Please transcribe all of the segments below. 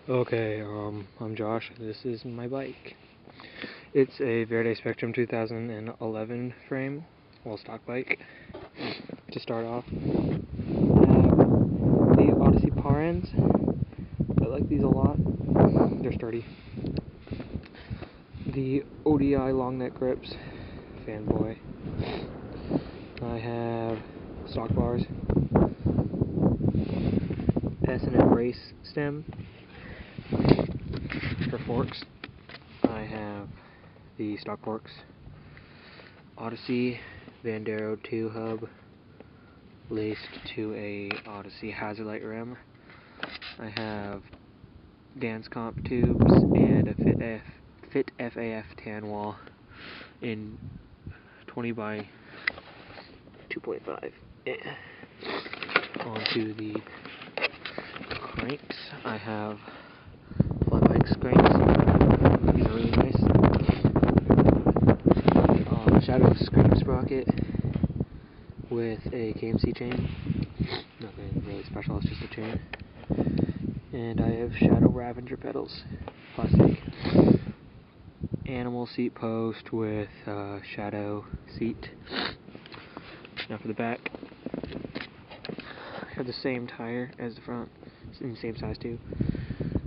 Okay, I'm Josh. This is my bike. It's a Verde Spectrum 2011 frame, stock bike. To start off, I have the Odyssey Parens. I like these a lot. They're sturdy. The ODI long neck grips, fanboy. I have stock bars, S&M race stem for forks. I have the stock forks, Odyssey Vandero 2 hub laced to a Odyssey Hazardlight rim. I have Dance Comp tubes and a Fit FAF tan wall in 20 by 2.5. Onto the cranks, I have Fly Bikes cranks. These are really nice. Shadow Scream sprocket with a KMC chain. Nothing really special, it's just a chain. And I have Shadow Ravager pedals, plastic. Animal seat post with Shadow seat. Now for the back, I have the same tire as the front, in the same size too.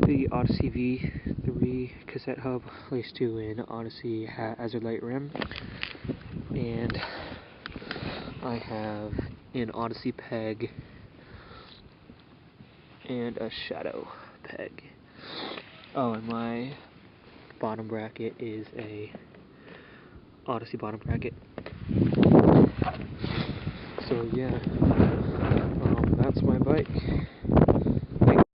The Odyssey V3 cassette hub laced to an Odyssey Hazardlight rim. And I have an Odyssey peg and a Shadow peg. Oh, and my bottom bracket is a Odyssey bottom bracket. So yeah.